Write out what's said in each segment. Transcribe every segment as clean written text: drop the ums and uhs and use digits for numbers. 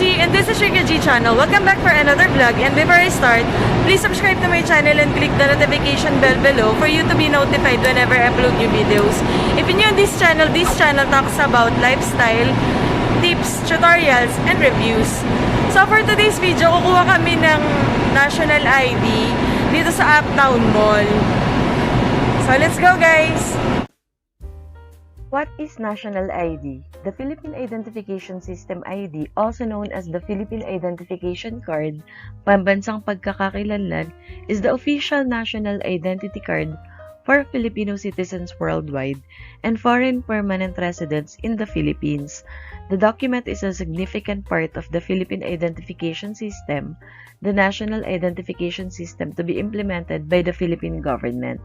G, and this is Rica G channel. Welcome back for another vlog, and before I start, please subscribe to my channel and click the notification bell below for you to be notified whenever I upload new videos. If you're new on this channel talks about lifestyle, tips, tutorials, and reviews. So for today's video, kukuha kami ng national ID dito sa Uptown Mall. So let's go, guys! What is National ID? The Philippine Identification System ID, also known as the Philippine Identification Card, pambansang pagkakakilanlan, is the official national identity card for Filipino citizens worldwide and foreign permanent residents in the Philippines. The document is a significant part of the Philippine Identification System, the national identification system to be implemented by the Philippine government.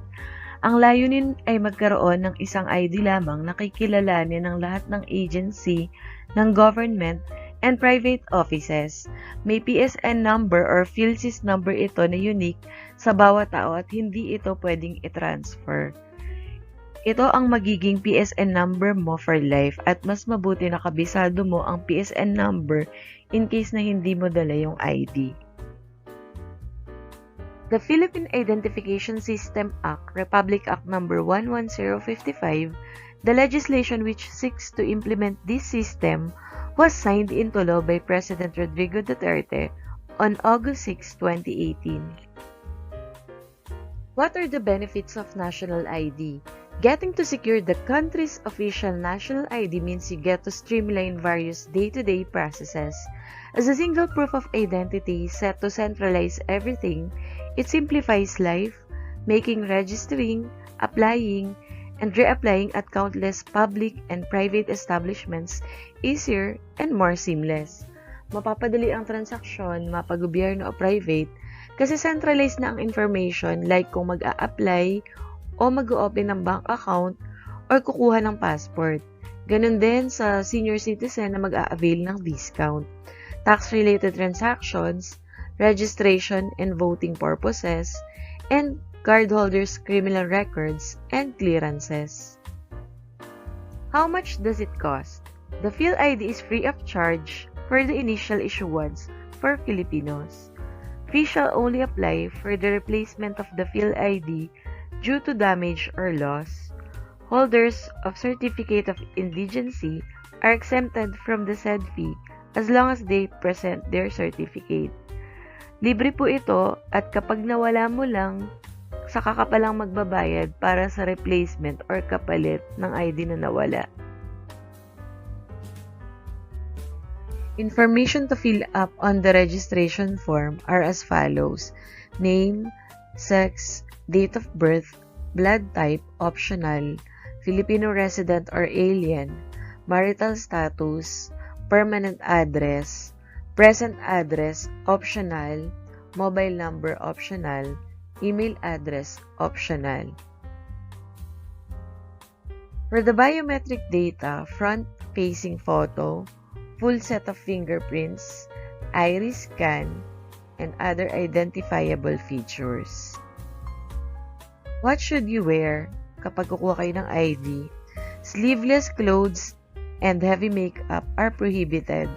Ang layunin ay magkaroon ng isang ID lamang na kikilalanin ng lahat ng agency, ng government, and private offices. May PSN number or PhilSys number ito na unique sa bawat tao at hindi ito pwedeng i-transfer. Ito ang magiging PSN number mo for life at mas mabuti na kabisado mo ang PSN number in case na hindi mo dala yung ID. The Philippine Identification System Act, Republic Act No. 11055, the legislation which seeks to implement this system, was signed into law by President Rodrigo Duterte on August 6, 2018. What are the benefits of national ID? Getting to secure the country's official national ID means you get to streamline various day-to-day processes. As a single proof of identity set to centralize everything, it simplifies life, making registering, applying, and reapplying at countless public and private establishments easier and more seamless. Mapapadali ang transaksyon, mapagobyerno o private, kasi centralized na ang information like kung mag-a-apply o mag-o-open ng bank account or kukuha ng passport. Ganun din sa senior citizen na mag-a-avail ng discount. Tax-related transactions, registration and voting purposes, and cardholders' criminal records and clearances. How much does it cost? The PhilID is free of charge for the initial issuance for Filipinos. Fee shall only apply for the replacement of the PhilID due to damage or loss. Holders of Certificate of Indigency are exempted from the said fee as long as they present their certificate. Libre po ito at kapag nawala mo lang, saka ka palang magbabayad para sa replacement or kapalit ng ID na nawala. Information to fill up on the registration form are as follows: name, sex, date of birth, blood type, optional, Filipino resident or alien, marital status, permanent address, present address, optional, mobile number, optional, email address, optional. For the biometric data, front-facing photo, full set of fingerprints, iris scan, and other identifiable features. What should you wear kapag kukuha kayo ng ID? Sleeveless clothes and heavy makeup are prohibited.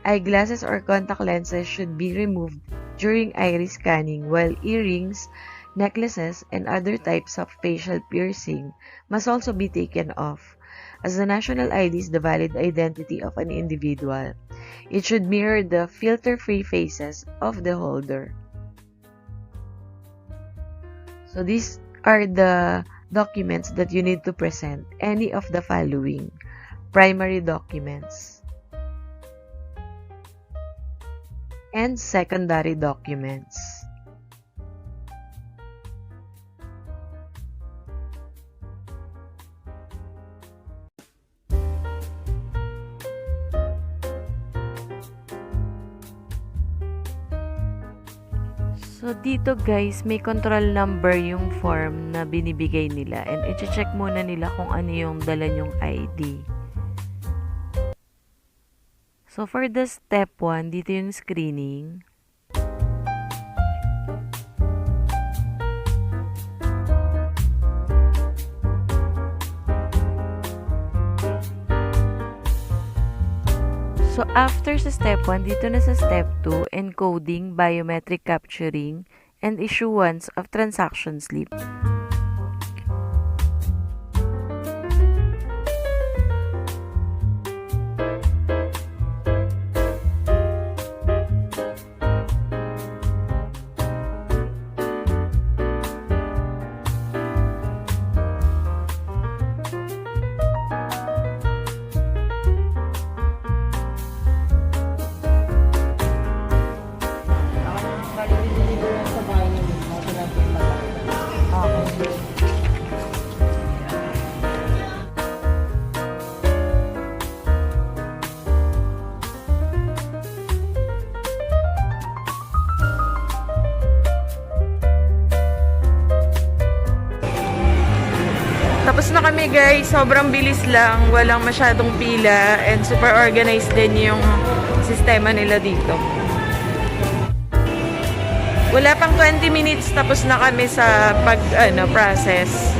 Eyeglasses or contact lenses should be removed during iris scanning, while earrings, necklaces, and other types of facial piercing must also be taken off. As the national ID is the valid identity of an individual, it should mirror the filter-free faces of the holder. So these are the documents that you need to present, any of the following. Primary documents and secondary documents. So, dito guys, may control number yung form na binibigay nila and i-check muna nila kung ano yung dala nyong ID. So, for the step 1, dito yung screening. So, after sa step 1, dito na sa step 2, encoding, biometric capturing, and issuance of transaction slip. Tapos na kami guys, sobrang bilis lang, walang masyadong pila, and super organized din yung sistema nila dito. Wala pang 20 minutes, tapos na kami sa process.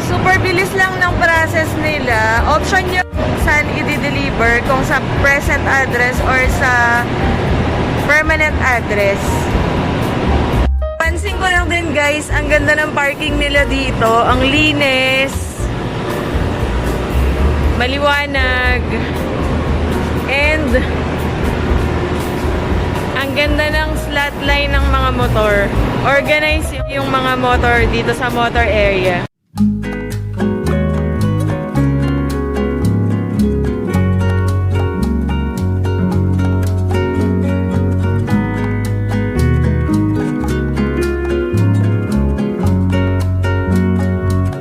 Super bilis lang ng process nila. Option nyo saan i-deliver, kung sa present address or sa permanent address. Pansin ko lang din guys, ang ganda ng parking nila dito. Ang linis. Maliwanag. And ang ganda ng slot line ng mga motor. Organize yung mga motor dito sa motor area.